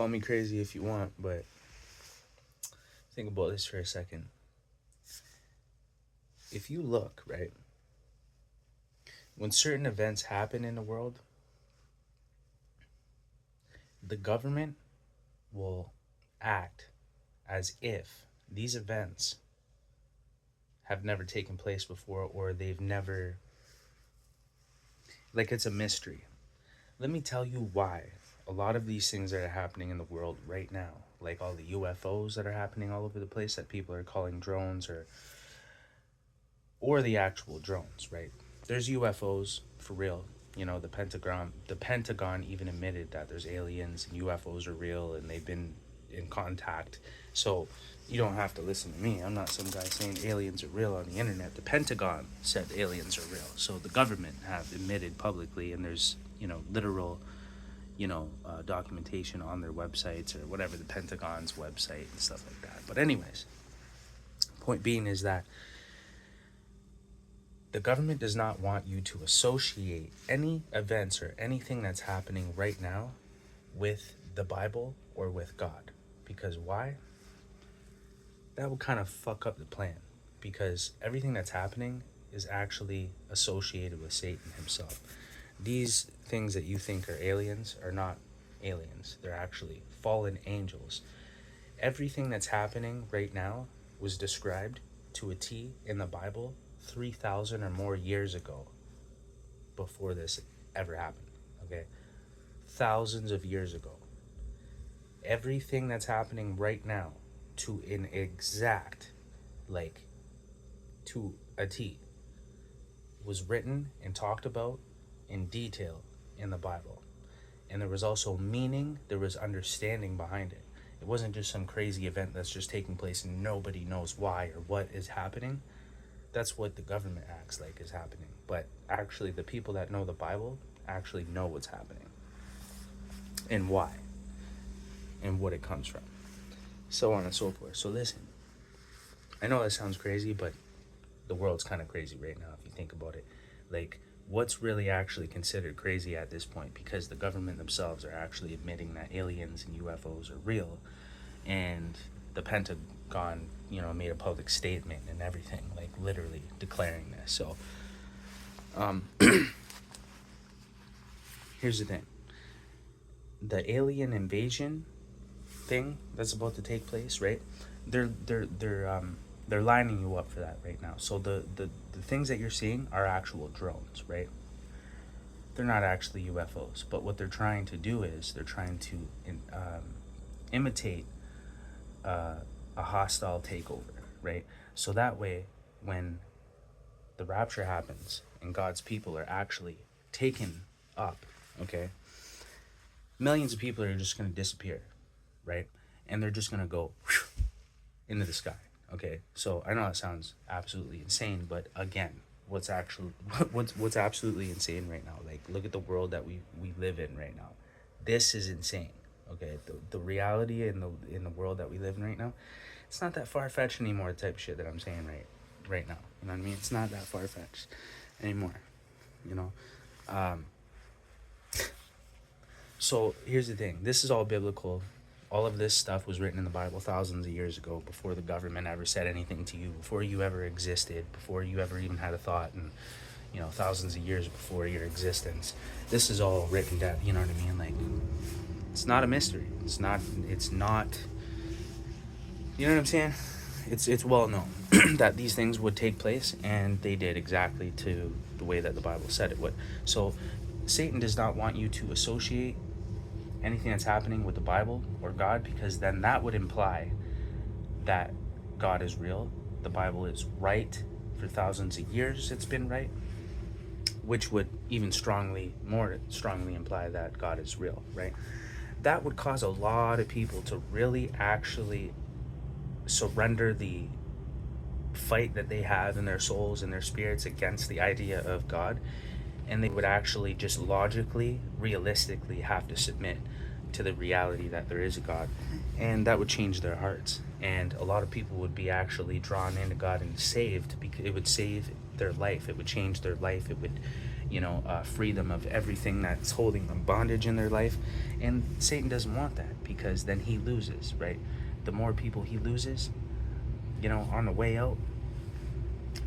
call me crazy if you want, but think about this for a second. If you look, right, when certain events happen in the world, the government will act as if these events have never taken place before, or they've never, like, it's a mystery. Let me tell you why a lot of these things that are happening in the world right now, like all the UFOs that are happening all over the place that people are calling drones, or the actual drones, right? There's UFOs for real. You know, the Pentagon even admitted that there's aliens and UFOs are real and they've been in contact. So you don't have to listen to me. I'm not some guy saying aliens are real on the internet. The Pentagon said aliens are real. So the government have admitted publicly, and there's, literal, documentation on their websites or whatever, the Pentagon's website and stuff like that. But anyways, point being is that the government does not want you to associate any events or anything that's happening right now with the Bible or with God. Because why? That would kind of fuck up the plan. Because everything that's happening is actually associated with Satan himself. These things that you think are aliens are not aliens. They're actually fallen angels. Everything that's happening right now was described to a T in the Bible 3,000 or more years ago, before this ever happened. Okay, thousands of years ago. Everything that's happening right now, to an exact, to a T, was written and talked about in detail in the Bible. And there was also meaning, there was understanding behind it. It wasn't just some crazy event that's just taking place and nobody knows why or what is happening. That's what the government acts like is happening. But actually, the people that know the Bible actually know what's happening and why and what it comes from, so on and so forth. So listen, I know that sounds crazy, but the world's kind of crazy right now if you think about it. Like, what's really actually considered crazy at this point? Because the government themselves are actually admitting that aliens and UFOs are real, and the Pentagon, made a public statement and everything, like literally declaring this. So, here's the thing: the alien invasion thing that's about to take place, right? They're lining you up for that right now. So the things that you're seeing are actual drones, right? They're not actually UFOs, but what they're trying to do is they're trying to imitate a hostile takeover, right? So that way, when the rapture happens and God's people are actually taken up, okay, millions of people are just going to disappear, right? And they're just going to go into the sky, okay? So I know that sounds absolutely insane, but again, what's absolutely insane right now? Like, look at the world that we live in right now. This is insane. Okay, the reality in the world that we live in right now, it's not that far-fetched anymore, the type of shit that I'm saying right now. You know what I mean? It's not that far-fetched anymore, So here's the thing. This is all biblical. All of this stuff was written in the Bible thousands of years ago, before the government ever said anything to you, before you ever existed, before you ever even had a thought, and thousands of years before your existence. This is all written down, you know what I mean? Like, it's not a mystery. It's not, you know what I'm saying? It's well known that these things would take place, and they did exactly to the way that the Bible said it would. So Satan does not want you to associate anything that's happening with the Bible or God, because then that would imply that God is real. The Bible is right. For thousands of years it's been right, which would even more strongly imply that God is real, right? That would cause a lot of people to really actually surrender the fight that they have in their souls and their spirits against the idea of God, and they would actually just logically, realistically have to submit to the reality that there is a God, and that would change their hearts, and a lot of people would be actually drawn into God and saved, because it would save their life, it would change their life, it would free them of everything that's holding them bondage in their life. And Satan doesn't want that, because then he loses, right? The more people he loses, on the way out,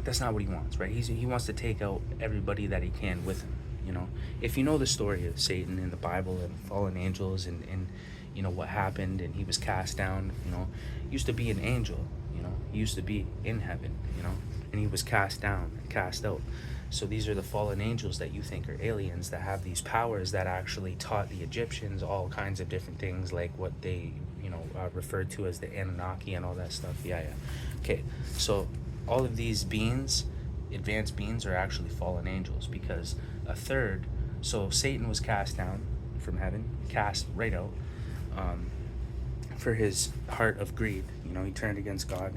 that's not what he wants, right? He wants to take out everybody that he can with him. If you know the story of Satan in the Bible and fallen angels and what happened, and he was cast down, used to be an angel, he used to be in heaven, and he was cast down and cast out. So these are the fallen angels that you think are aliens, that have these powers, that actually taught the Egyptians all kinds of different things, like what they referred to as the Anunnaki and all that stuff. Yeah. Okay, so all of these beings, advanced beings, are actually fallen angels, because a third, so Satan was cast down from heaven, cast right out, for his heart of greed. He turned against God,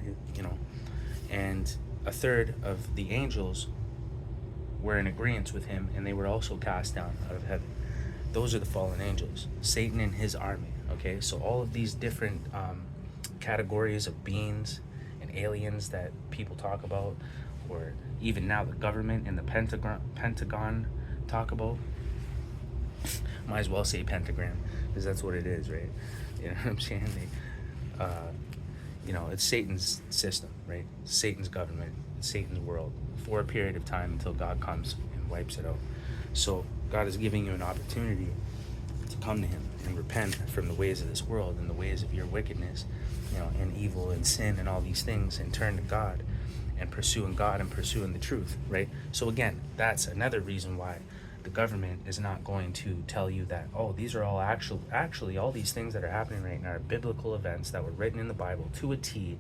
and a third of the angels were in agreement with him, and they were also cast down out of heaven. Those are the fallen angels, Satan and his army. Okay, so all of these different categories of beings and aliens that people talk about, or even now the government and the Pentagon talk about, might as well say pentagram, because that's what it is, right? You know what I'm saying? It's Satan's system, right? Satan's government, Satan's world, for a period of time until God comes and wipes it out. So God is giving you an opportunity to come to him and repent from the ways of this world and the ways of your wickedness, and evil and sin and all these things, and turn to God and pursuing God and pursuing the truth, right? So again, that's another reason why the government is not going to tell you that, oh, these are all actually all these things that are happening right now are biblical events that were written in the Bible to a T,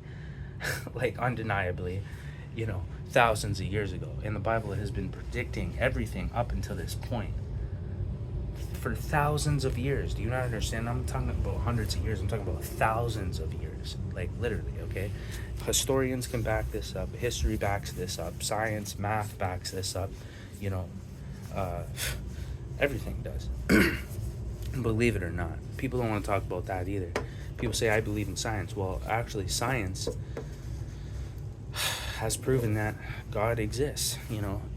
like undeniably, thousands of years ago. And the Bible has been predicting everything up until this point for thousands of years. Do you not understand? I'm talking about hundreds of years. I'm talking about thousands of years, like literally, okay? Historians can back this up. History backs this up. Science, math backs this up. Everything does. Believe it or not. People don't want to talk about that either. People say, I believe in science. Well, actually, science has proven that God exists.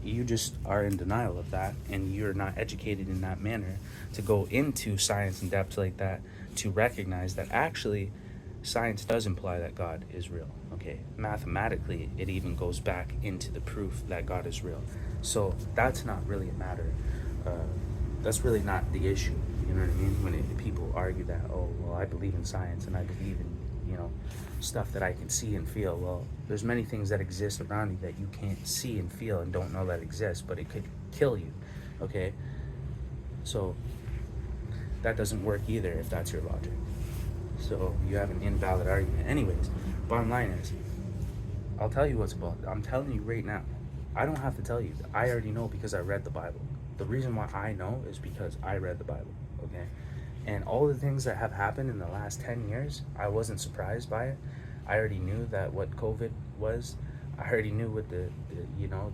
You just are in denial of that, and you're not educated in that manner to go into science in depth like that, to recognize that actually science does imply that God is real. Okay, mathematically, it even goes back into the proof that God is real. So that's not really a matter. That's really not the issue. You know what I mean? When people argue that, oh, well, I believe in science and I believe in, stuff that I can see and feel. Well, there's many things that exist around you that you can't see and feel and don't know that exist, but it could kill you. Okay? So that doesn't work either if that's your logic. So you have an invalid argument. Anyways, bottom line is, I'll tell you what's about. I'm telling you right now. I don't have to tell you. I already know because I read the Bible. The reason why I know is because I read the Bible, okay? And all the things that have happened in the last 10 years, I wasn't surprised by it. I already knew that what COVID was. I already knew what the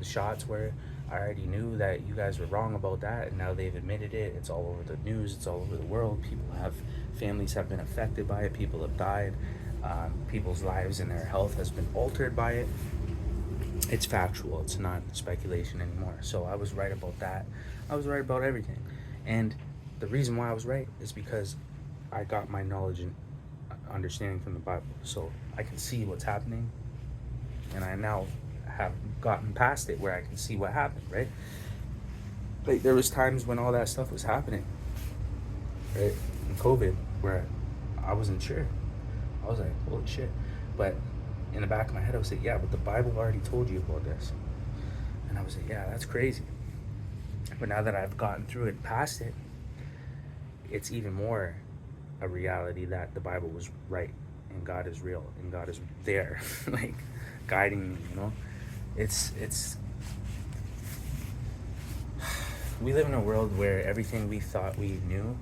shots were. I already knew that you guys were wrong about that, and now they've admitted it. It's all over the news. It's all over the world. Families have been affected by it. People have died. People's lives and their health has been altered by it. It's factual. It's not speculation anymore. So I was right about that. I was right about everything. And the reason why I was right is because I got my knowledge and understanding from the Bible. So I can see what's happening, and I now have gotten past it where I can see what happened, right? Like, there was times when all that stuff was happening, right? In COVID, where I wasn't sure. I was like, holy shit. But in the back of my head, I was like, yeah, but the Bible already told you about this. And I was like, yeah, that's crazy. But now that I've gotten through it, past it, it's even more a reality that the Bible was right, and God is real, and God is there, like, guiding me, It's we live in a world where everything we thought we knew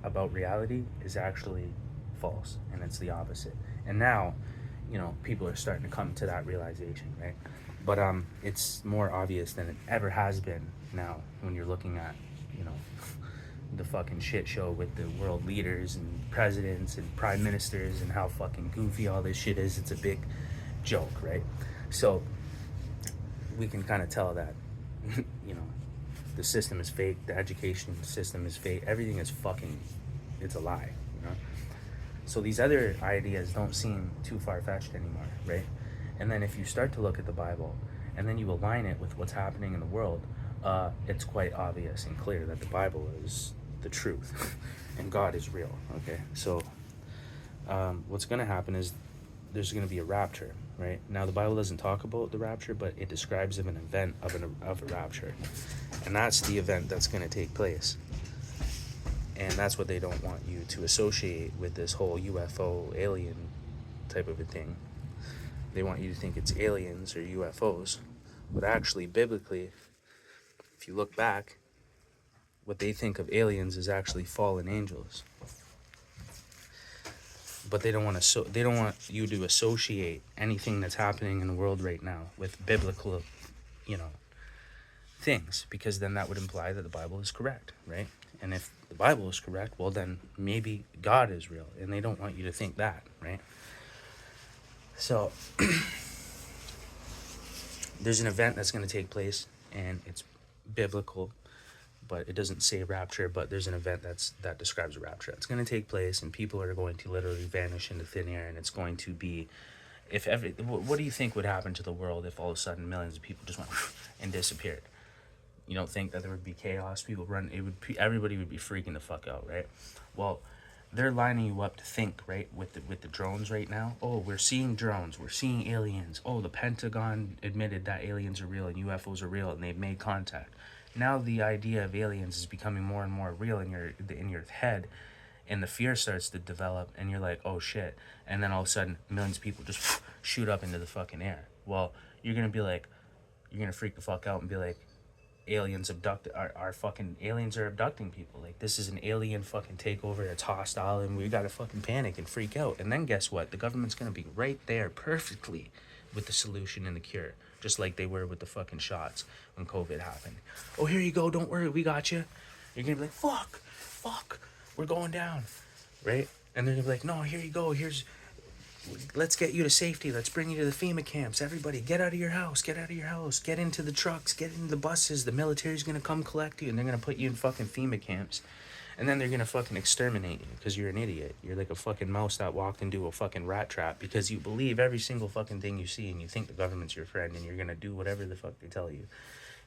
about reality is actually false, and it's the opposite. And now, people are starting to come to that realization, right? But it's more obvious than it ever has been now when you're looking at, the fucking shit show with the world leaders and presidents and prime ministers and how fucking goofy all this shit is. It's a big joke, right? So we can kind of tell that, the system is fake, the education system is fake, everything is fucking, it's a lie, you know? So these other ideas don't seem too far-fetched anymore, right? And then if you start to look at the Bible, and then you align it with what's happening in the world, it's quite obvious and clear that the Bible is the truth, and God is real, okay? So what's going to happen is there's going to be a rapture, right? Now, the Bible doesn't talk about the rapture, but it describes of an event of a rapture. And that's the event that's going to take place. And that's what they don't want you to associate with this whole UFO alien type of a thing. They want you to think it's aliens or UFOs. But actually, biblically, if you look back, what they think of aliens is actually fallen angels. But they don't want you to associate anything that's happening in the world right now with biblical, things, because then that would imply that the Bible is correct, right? And if the Bible is correct, well, then maybe God is real, and they don't want you to think that, right? So there's an event that's going to take place, and it's biblical, but it doesn't say rapture, but there's an event that describes a rapture. It's going to take place, and people are going to literally vanish into thin air, and it's going to be, what do you think would happen to the world if all of a sudden millions of people just went and disappeared? You don't think that there would be chaos? Everybody would be freaking the fuck out, right? Well, they're lining you up to think, right, with the drones right now. Oh, we're seeing drones, we're seeing aliens. Oh, the Pentagon admitted that aliens are real and UFOs are real, and they've made contact. Now the idea of aliens is becoming more and more real in your head, and the fear starts to develop, and you're like, oh shit, and then all of a sudden millions of people just shoot up into the fucking air. Well, you're gonna freak the fuck out and be like, aliens are abducting people. Like, this is an alien fucking takeover that's hostile, and we gotta fucking panic and freak out. And then guess what? The government's gonna be right there perfectly with the solution and the cure, just like they were with the fucking shots when COVID happened. Oh, here you go, don't worry, we got you. You're gonna be like, fuck, we're going down, right? And they're gonna be like, no, here you go, let's get you to safety, let's bring you to the FEMA camps, everybody get out of your house, get into the trucks, get into the buses, the military's gonna come collect you, and they're gonna put you in fucking FEMA camps, and then they're gonna fucking exterminate you because you're an idiot. You're like a fucking mouse that walked into a fucking rat trap because you believe every single fucking thing you see, and you think the government's your friend, and you're gonna do whatever the fuck they tell you.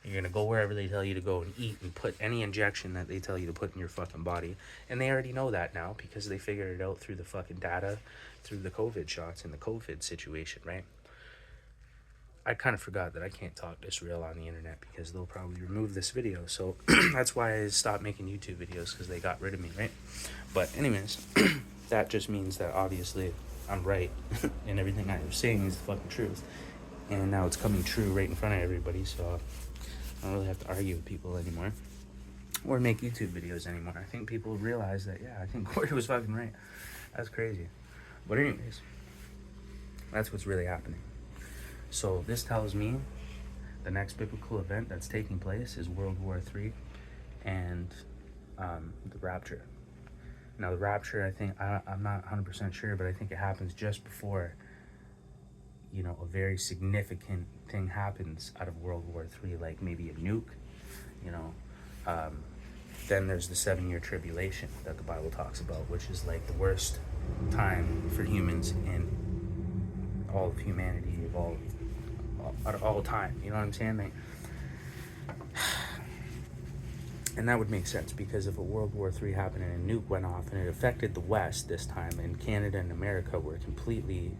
You're gonna go wherever they tell you to go and eat and put any injection that they tell you to put in your fucking body. And they already know that now because they figured it out through the fucking data, through the COVID shots and the COVID situation, right? I kind of forgot that I can't talk this real on the internet because they'll probably remove this video. So that's why I stopped making YouTube videos, because they got rid of me, right? But anyways, that just means that obviously I'm right and everything I was saying is the fucking truth. And now it's coming true right in front of everybody, so I don't really have to argue with people anymore or make YouTube videos anymore. I think people realize that, yeah, I think Corey was fucking right. That's crazy. But anyways, that's what's really happening. So this tells me the next biblical event that's taking place is World War III and the rapture. Now the rapture, I think, I'm not 100% sure, but I think it happens just before, a very significant thing happens out of World War III, like maybe a nuke, then there's the 7-year tribulation that the Bible talks about, which is like the worst time for humans in all of humanity, of all time. You know what I'm saying? Like, and that would make sense, because if a World War III happened and a nuke went off and it affected the West this time, and Canada and America were completely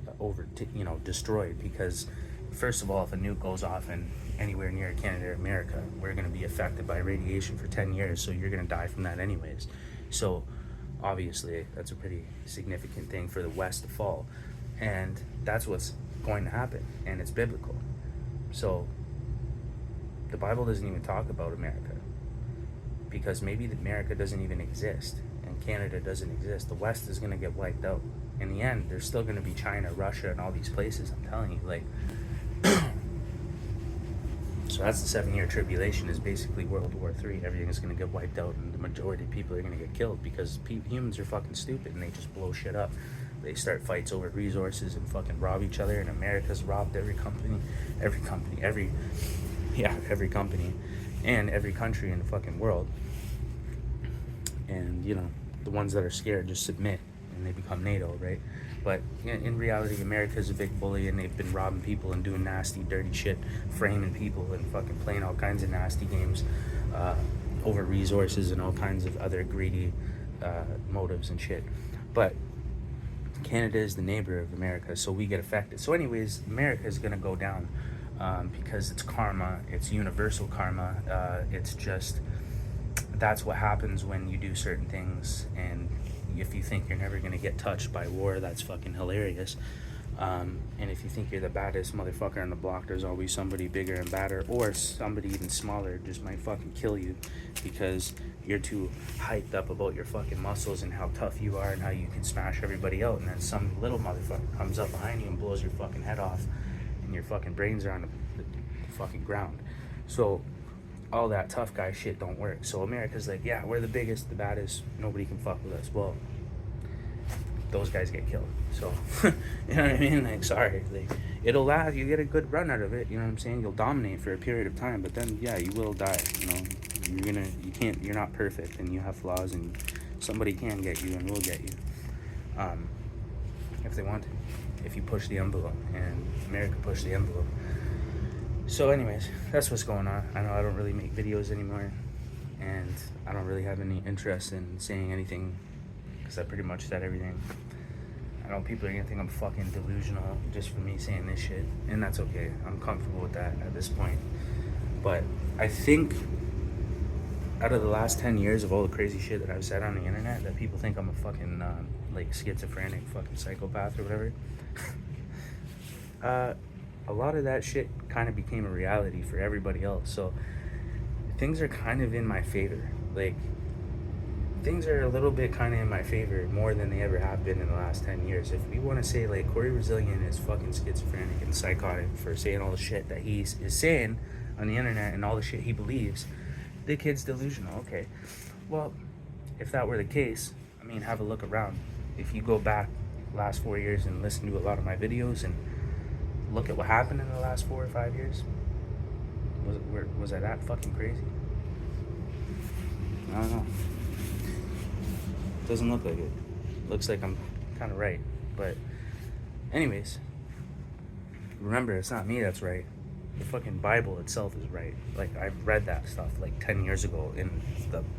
destroyed, because first of all, if a nuke goes off in anywhere near Canada or America, we're going to be affected by radiation for 10 years, so you're going to die from that anyways. So obviously that's a pretty significant thing for the West to fall, and that's what's going to happen, and it's biblical. So the Bible doesn't even talk about America, because maybe America doesn't even exist and Canada doesn't exist. The West is going to get wiped out. In the end, there's still going to be China, Russia, and all these places, I'm telling you. Like, so that's the 7-year tribulation, is basically World War III. Everything is going to get wiped out, and the majority of people are going to get killed, because humans are fucking stupid and they just blow shit up. They start fights over resources and fucking rob each other, and America's robbed every company, and every country in the fucking world. And, you know, the ones that are scared just submit and they become NATO, right? But in reality, America's a big bully, and they've been robbing people and doing nasty, dirty shit, framing people and fucking playing all kinds of nasty games over resources and all kinds of other greedy motives and shit. But Canada is the neighbor of America, so we get affected. So anyways, America is going to go down because it's karma. It's universal karma. It's just, that's what happens when you do certain things. And if you think you're never going to get touched by war, that's fucking hilarious. And if you think you're the baddest motherfucker on the block, there's always somebody bigger and badder, or somebody even smaller just might fucking kill you because you're too hyped up about your fucking muscles and how tough you are and how you can smash everybody out. And then some little motherfucker comes up behind you and blows your fucking head off, and your fucking brains are on the fucking ground. So all that tough guy shit don't work. So America's like, yeah, we're the biggest, the baddest, nobody can fuck with us. Well, those guys get killed. So you know what I mean? Like, sorry, like, it'll last, you get a good run out of it, you know what I'm saying? You'll dominate for a period of time, but then yeah, you will die. You know, you're not perfect, and you have flaws, and somebody can get you and will get you if they want to, if you push the envelope, and America pushed the envelope. So anyways, that's what's going on. I know I don't really make videos anymore, and I don't really have any interest in saying anything because I pretty much said everything. I know people are gonna think I'm fucking delusional just for me saying this shit, and that's okay. I'm comfortable with that at this point. But I think out of the last 10 years of all the crazy shit that I've said on the internet, that people think I'm a fucking like schizophrenic fucking psychopath or whatever, a lot of that shit kind of became a reality for everybody else. So things are kind of in my favor. Like, things are a little bit kind of in my favor more than they ever have been in the last 10 years. If we want to say, like, Corey Resilient is fucking schizophrenic and psychotic for saying all the shit that he is saying on the internet and all the shit he believes, the kid's delusional. Okay, well, if that were the case, I mean, have a look around. If you go back last 4 years and listen to a lot of my videos and look at what happened in the last 4 or 5 years, was I that fucking crazy? I don't know. Doesn't look like it. Looks like I'm kind of right. But anyways, remember, it's not me that's right. The fucking Bible itself is right. Like, I've read that stuff like 10 years ago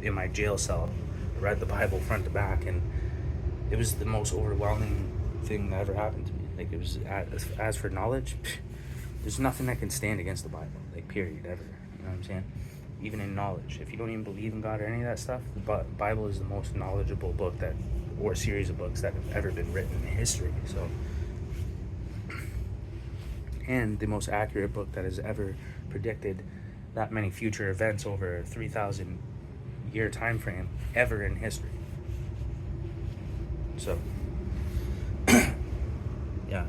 in my jail cell. I read the Bible front to back, and it was the most overwhelming thing that ever happened to me. Like, it was, as for knowledge, there's nothing that can stand against the Bible, like, period, ever. You know what I'm saying? Even in knowledge, if you don't even believe in God or any of that stuff, the Bible is the most knowledgeable book or series of books that have ever been written in history. So, and the most accurate book that has ever predicted that many future events over a 3,000 year time frame ever in history. So yeah,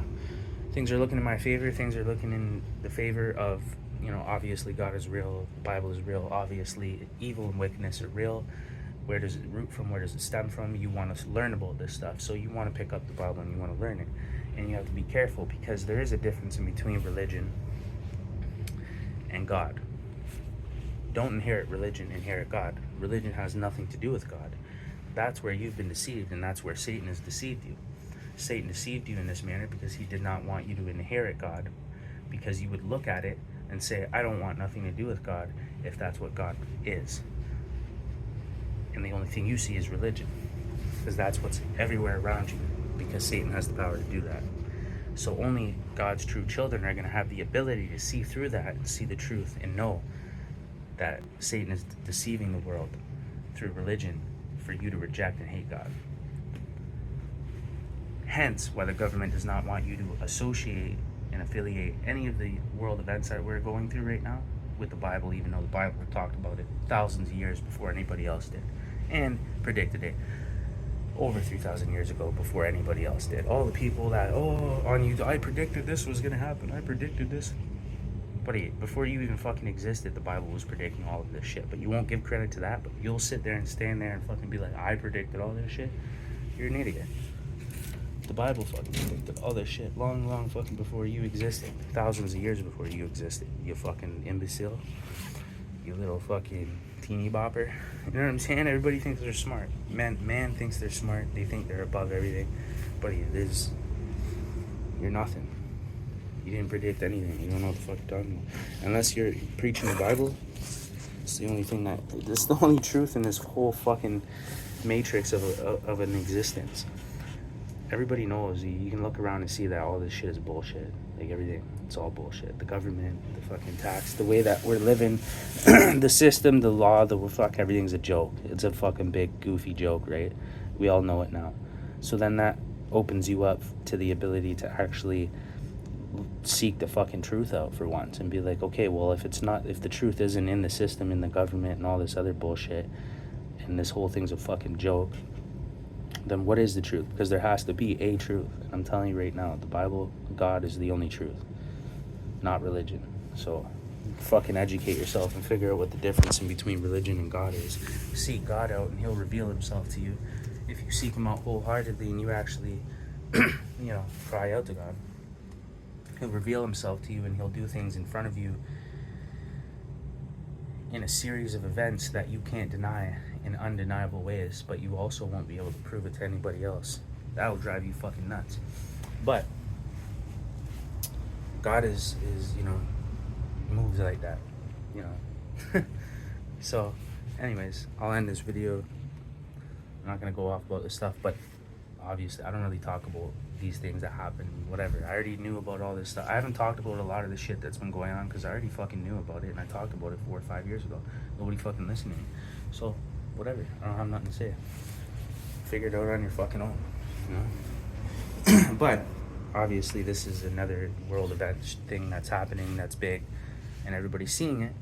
things are looking in my favor. Things are looking in the favor of, you know, obviously God is real, the Bible is real, obviously evil and wickedness are real. Where does it root from? Where does it stem from? You want to learn about this stuff, so you want to pick up the Bible and you want to learn it. And you have to be careful, because there is a difference in between religion and God. Don't inherit religion, inherit God. Religion has nothing to do with God. That's where you've been deceived, and that's where Satan has deceived you. Satan deceived you in this manner because he did not want you to inherit God, because you would look at it and say, I don't want nothing to do with God if that's what God is. And the only thing you see is religion, because that's what's everywhere around you, because Satan has the power to do that. So only God's true children are going to have the ability to see through that and see the truth and know that Satan is deceiving the world through religion for you to reject and hate God. Hence why the government does not want you to associate and affiliate any of the world events that we're going through right now with the Bible, even though the Bible talked about it thousands of years before anybody else did, and predicted it over 3,000 years ago before anybody else did. All the people that, I predicted this was gonna happen, I predicted this. Buddy, before you even fucking existed, the Bible was predicting all of this shit. But you won't give credit to that, but you'll sit there and stand there and fucking be like, I predicted all this shit. You're an idiot. The Bible fucking predicted all this shit long fucking before you existed. Thousands of years before you existed, you fucking imbecile. You little fucking teeny bopper. You know what I'm saying? Everybody thinks they're smart. Man thinks they're smart. They think they're above everything. Buddy, you're nothing. You didn't predict anything. You don't know what the fuck you're talking about. Unless you're preaching the Bible, it's the only thing it's the only truth in this whole fucking matrix of an existence. Everybody knows. You can look around and see that all this shit is bullshit. Like everything, it's all bullshit. The government, the fucking tax, the way that we're living, the system, the law, everything's a joke. It's a fucking big goofy joke, right? We all know it now. So then that opens you up to the ability to actually seek the fucking truth out for once and be like, okay, well, if the truth isn't in the system, in the government and all this other bullshit, and this whole thing's a fucking joke, then what is the truth? Because there has to be a truth. And I'm telling you right now, the Bible, God is the only truth, not religion. So fucking educate yourself and figure out what the difference in between religion and God is. Seek God out and he'll reveal himself to you. If you seek him out wholeheartedly and you actually, cry out to God, he'll reveal himself to you and he'll do things in front of you in a series of events that you can't deny in undeniable ways, but you also won't be able to prove it to anybody else. That'll drive you fucking nuts. But God is moves like that, So anyways, I'll end this video. I'm not gonna go off about this stuff, but obviously I don't really talk about these things that happen, whatever. I already knew about all this stuff. I haven't talked about a lot of the shit that's been going on because I already fucking knew about it and I talked about it 4 or 5 years ago. Nobody fucking listened to me. So whatever, I don't have nothing to say. Figure it out on your fucking own, But obviously this is another world event thing that's happening, that's big, and everybody's seeing it.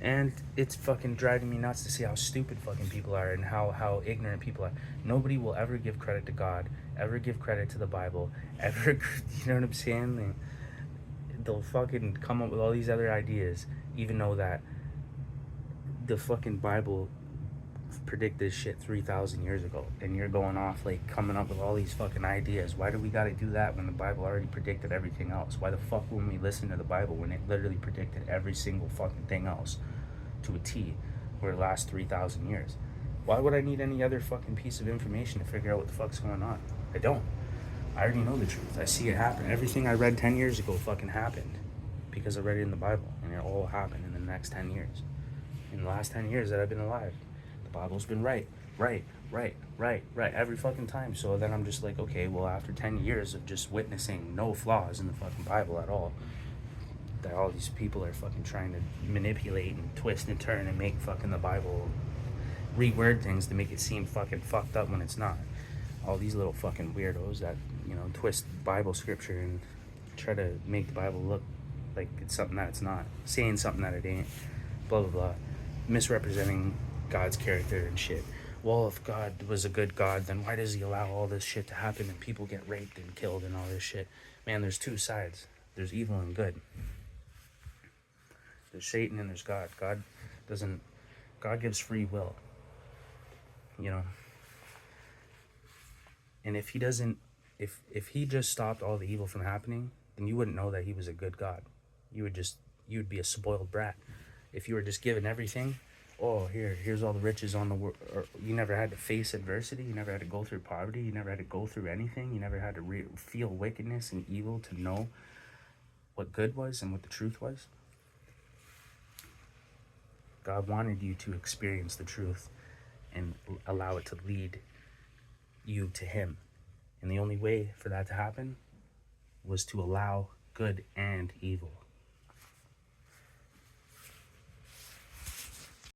And it's fucking driving me nuts to see how stupid fucking people are and how ignorant people are. Nobody will ever give credit to God, ever give credit to the Bible, ever, you know what I'm saying? They'll fucking come up with all these other ideas, even though that the fucking Bible predicted this shit 3,000 years ago. And you're going off, like, coming up with all these fucking ideas. Why do we gotta do that when the Bible already predicted everything else? Why the fuck wouldn't we listen to the Bible when it literally predicted every single fucking thing else to a T for the last 3,000 years? Why would I need any other fucking piece of information to figure out what the fuck's going on? I don't. I already know the truth. I see it happen. Everything I read 10 years ago fucking happened because I read it in the Bible, and it all happened in the next 10 years. In the last 10 years that I've been alive, the Bible's been right every fucking time. So then I'm just like, okay, well, after 10 years of just witnessing no flaws in the fucking Bible at all, that all these people are fucking trying to manipulate and twist and turn and make fucking the Bible reword things to make it seem fucking fucked up when it's not. All these little fucking weirdos that, twist Bible scripture and try to make the Bible look like it's something that it's not, saying something that it ain't, blah blah blah, misrepresenting God's character and shit. Well, if God was a good God, then why does he allow all this shit to happen and people get raped and killed and all this shit? Man, there's two sides. There's evil and good. There's Satan and there's God. God gives free will, And if he doesn't, if he just stopped all the evil from happening, then you wouldn't know that he was a good God. You'd be a spoiled brat. If you were just given everything, here's all the riches on the world. You never had to face adversity. You never had to go through poverty. You never had to go through anything. You never had to feel wickedness and evil to know what good was and what the truth was. God wanted you to experience the truth and allow it to lead you to him. And the only way for that to happen was to allow good and evil.